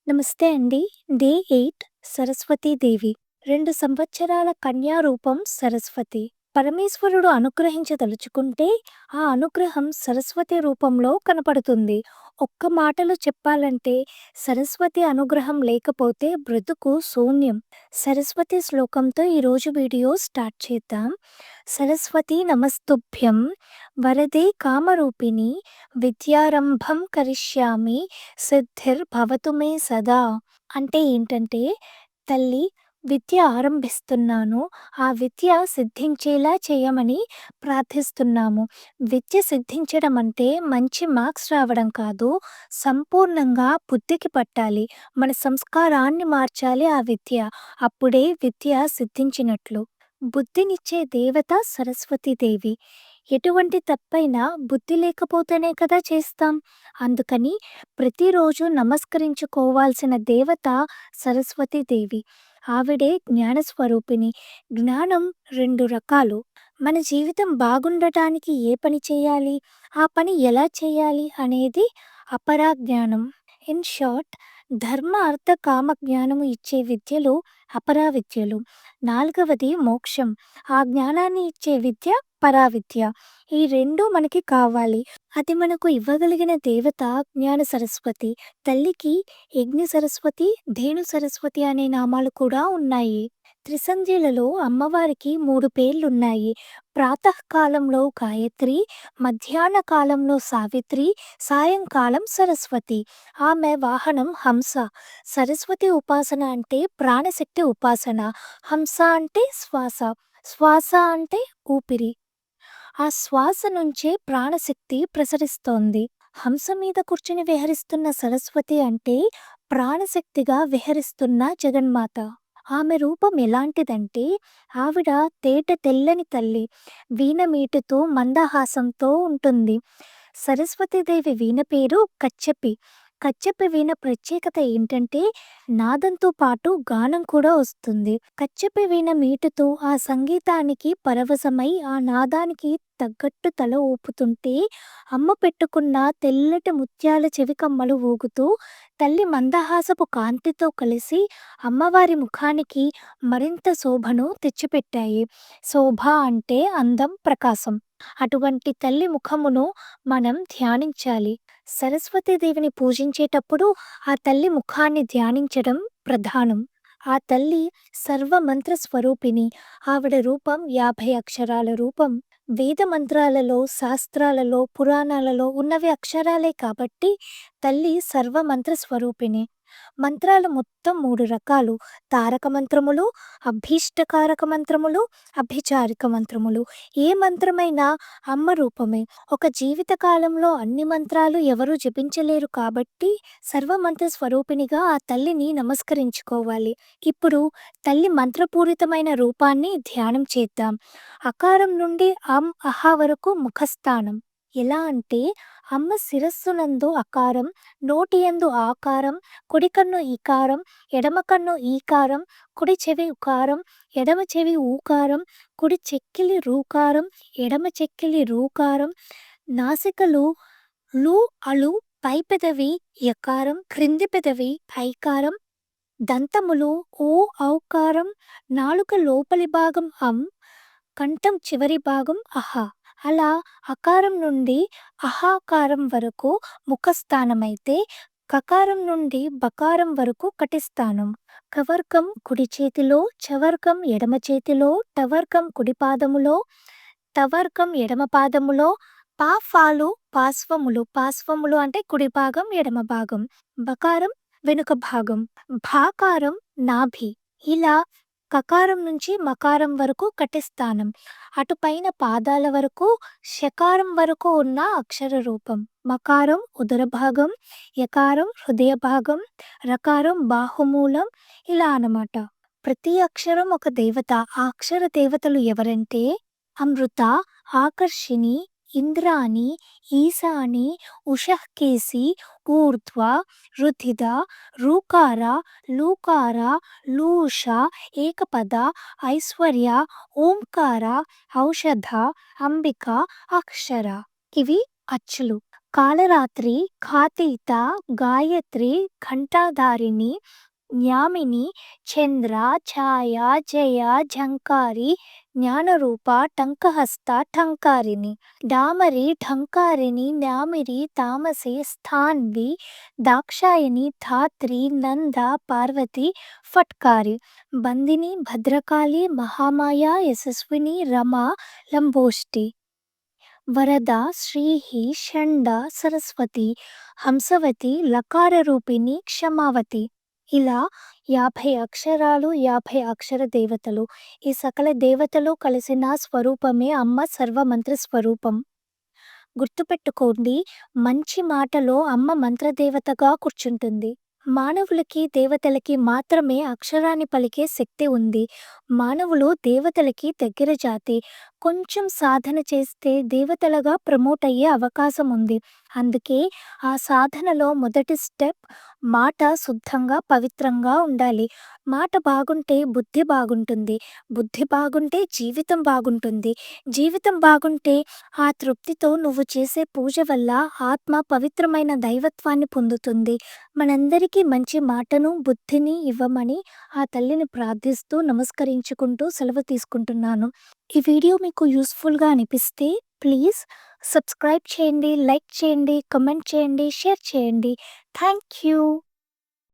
నమస్తే అండి. డే 8 సరస్వతీదేవి. 2 సంవత్సరాల కన్యా రూపం సరస్వతి. పరమేశ్వరుడు అనుగ్రహించదలుచుకుంటే ఆ అనుగ్రహం సరస్వతి రూపంలో కనపడుతుంది. ఒక్క మాటలో చెప్పాలంటే సరస్వతి అనుగ్రహం లేకపోతే బ్రతుకు శూన్యం. సరస్వతి శ్లోకంతో ఈరోజు వీడియో స్టార్ట్ చేద్దాం. సరస్వతి నమస్తుభ్యం వరదే కామరూపిణి విద్యారంభం కరిష్యామి సిద్ధిర్భవతు మే సదా. అంటే ఏంటంటే, తల్లి విద్య ఆరంభిస్తున్నాను. ఆ విద్య సిద్ధించేలా చేయమని ప్రార్థిస్తున్నాము. విద్య సిద్ధించడం అంటే మంచి మార్క్స్ రావడం కాదు. సంపూర్ణంగా బుద్ధికి పట్టాలి. మన సంస్కారాన్ని మార్చాలి ఆ విద్య. అప్పుడే విద్య సిద్ధించినట్లు. బుద్ధినిచ్చే దేవత సరస్వతీదేవి. ఎటువంటి తప్పైనా బుద్ధి లేకపోతేనే కదా చేస్తాం. అందుకని ప్రతిరోజు నమస్కరించుకోవాల్సిన దేవత సరస్వతీదేవి. ఆవిడే జ్ఞానస్వరూపిణి. జ్ఞానం 2 రకాలు. మన జీవితం బాగుండటానికి ఏ పని చేయాలి, ఆ పని ఎలా చేయాలి అనేది అపరా జ్ఞానం. ఇన్ షార్ట్, ధర్మ అర్థ కామ జ్ఞానము ఇచ్చే విద్యలు అపరా విద్యలు. 4వది మోక్షం. ఆ జ్ఞానాన్ని ఇచ్చే విద్య పరావిద్య. ఈ 2 మనకి కావాలి. అది మనకు ఇవ్వగలిగిన దేవత జ్ఞాన సరస్వతి. తల్లికి యజ్ఞ సరస్వతి, ధేను సరస్వతి అనే నామాలు కూడా ఉన్నాయి. త్రిసంధ్యలలో అమ్మవారికి 3 పేర్లున్నాయి. ప్రాతకాలంలో గాయత్రి, మధ్యాహ్న కాలంలో సావిత్రి, సాయంకాలం సరస్వతి. ఆమె వాహనం హంస. సరస్వతి ఉపాసన అంటే ప్రాణశక్తి ఉపాసన. హంస అంటే శ్వాస. శ్వాస అంటే ఊపిరి. ఆ శ్వాస నుంచే ప్రాణశక్తి ప్రసరిస్తోంది. హంస మీద కూర్చుని విహరిస్తున్న సరస్వతి అంటే ప్రాణశక్తిగా విహరిస్తున్న జగన్మాత. ఆమె రూపం ఎలాంటిదంటే, ఆవిడ తేట తెల్లని తల్లి. వీణ మీటుతో మందహాసంతో ఉంటుంది. సరస్వతీదేవి వీణ పేరు కచ్చెపి. కచ్చెపి వీణ ప్రత్యేకత ఏంటంటే, నాదంతో పాటు గానం కూడా వస్తుంది. కచ్చెపి వీణ మీటుతో ఆ సంగీతానికి పరవశమై ఆ నాదానికి తగ్గట్టు తల ఊపుతుంటే, అమ్మ పెట్టుకున్న తెల్లటి ముత్యాల చెవికమ్మలు ఊగుతూ తల్లి మందహాసపు కాంతితో కలిసి అమ్మవారి ముఖానికి మరింత శోభను తెచ్చిపెట్టాయి. శోభ అంటే అందం, ప్రకాశం. అటువంటి తల్లి ముఖమును మనం ధ్యానించాలి. సరస్వతీదేవిని పూజించేటప్పుడు ఆ తల్లి ముఖాన్ని ధ్యానించడం ప్రధానం. ఆ తల్లి సర్వమంత్ర స్వరూపిణి. ఆవిడ రూపం 50 అక్షరాల రూపం. వేద మంత్రాలలో, శాస్త్రాలలో, పురాణాలలో ఉన్నవి అక్షరాలే కాబట్టి తల్లి సర్వమంత్ర స్వరూపిణి. మంత్రాలు మొత్తం 3 రకాలు. తారక మంత్రములు, అభీష్టకారక మంత్రములు, అభిచారిక మంత్రములు. ఏ మంత్రమైనా అమ్మ రూపమే. ఒక జీవిత కాలంలో అన్ని మంత్రాలు ఎవరూ జపించలేరు కాబట్టి సర్వమంత్ర స్వరూపిణిగా ఆ తల్లిని నమస్కరించుకోవాలి. ఇప్పుడు తల్లి మంత్రపూరితమైన రూపాన్ని ధ్యానం చేద్దాం. అకారం నుండి అహ వరకు ముఖస్థానం. ఎలా అంటే, అమ్మ శిరస్సునందు అకారం, నోటియందు ఆకారం, కుడి కన్ను ఈకారం, ఎడమ కన్ను ఈకారం, కుడి చెవి ఉకారం, ఎడమ చెవి ఊకారం, కుడి చెక్కిలి రూకారం, ఎడమ చెక్కిలి రూకారం, నాసికలు లు అలు, పై పెదవి యకారం, క్రింది పెదవి ఐకారం, దంతములు ఓ ఔకారం, నాలుక లోపలి భాగం కంఠం చివరి భాగం అహ. అలా అకారం నుండి అహాకారం వరకు ముఖస్థానమైతే, కకారం నుండి బకారం వరకు కటిస్థానం. కవర్గం కుడి చేతిలో, చవర్గం ఎడమ చేతిలో, టవర్గం కుడి పాదములో, తవర్గం ఎడమ పాదములో, పాఫాలు పార్శ్వములు. పార్శ్వములు అంటే కుడి భాగం, ఎడమ భాగం. బకారం వెనుక భాగం. భాకారం నాభి. ఇలా కకారం నుంచి మకారం వరకు కటిస్థానం. అటుపైన పాదాల వరకు, శకారం వరకు ఉన్న అక్షర రూపం. మకారం ఉదర భాగం, యకారం హృదయ భాగం, రకారం బాహుమూలం. ఇలా అన్నమాట. ప్రతి అక్షరం ఒక దేవత. ఆ అక్షర దేవతలు ఎవరంటే అమృత, ఆకర్షిణి, ఇంద్రాణి, ఈశాని, ఉషఃకేసి, ఊర్ధ్వ, రుధిద, రూకార, లూకార, లూష, ఏకపద, ఐశ్వర్య, ఓంకార, ఔషధ, అంబిక, అక్షర. ఇవి అచ్చులు. కాలరాత్రి, ఖాతీత, గాయత్రి, ఘంటాధారిణి, న్యామిని, చంద్ర, ఛాయ, జయ, ఝంకారి, జ్ఞానరూప, టంకహస్త, ఠంకారిణి, డామరి, ఢంకారిణి, న్యామిరి, తామసి, స్థాన్వి, దాక్షాయణి, ధాత్రి, నంద, పార్వతి, ఫట్కారి, బందిని, భద్రకాళి, మహామాయ, యశస్విని, రమ, లంబోష్టి, వరద, శ్రీహి, షండ, సరస్వతి, హంసవతి, లకారరూపిణి, క్షమావతి. ఇలా 50 అక్షరాలు, 50 అక్షర దేవతలు. ఈ సకల దేవతలు కలిసిన స్వరూపమే అమ్మ సర్వమంత్ర స్వరూపం. గుర్తుపెట్టుకోండి, మంచి మాటలో అమ్మ మంత్రదేవతగా కూర్చుంటుంది. మానవులకి, దేవతలకి మాత్రమే అక్షరాన్ని పలికే శక్తి ఉంది. మానవులు దేవతలకి దగ్గర జాతి. కొంచెం సాధన చేస్తే దేవతలుగా ప్రమోట్ అయ్యే అవకాశం ఉంది. అందుకే ఆ సాధనలో మొదటి స్టెప్ మాట శుద్ధంగా, పవిత్రంగా ఉండాలి. మాట బాగుంటే బుద్ధి బాగుంటుంది. బుద్ధి బాగుంటే జీవితం బాగుంటుంది. జీవితం బాగుంటే ఆ తృప్తితో నువ్వు చేసే పూజ వల్ల ఆత్మ పవిత్రమైన దైవత్వాన్ని పొందుతుంది. మనందరికీ మంచి మాటను, బుద్ధిని ఇవ్వమని ఆ తల్లిని ప్రార్థిస్తూ, నమస్కరించుకుంటూ సెలవు తీసుకుంటున్నాను. ఈ వీడియో మీకు యూస్ఫుల్గా అనిపిస్తే ప్లీజ్ సబ్స్క్రైబ్ చేయండి, లైక్ చేయండి, కమెంట్ చేయండి, షేర్ చేయండి. Thank you.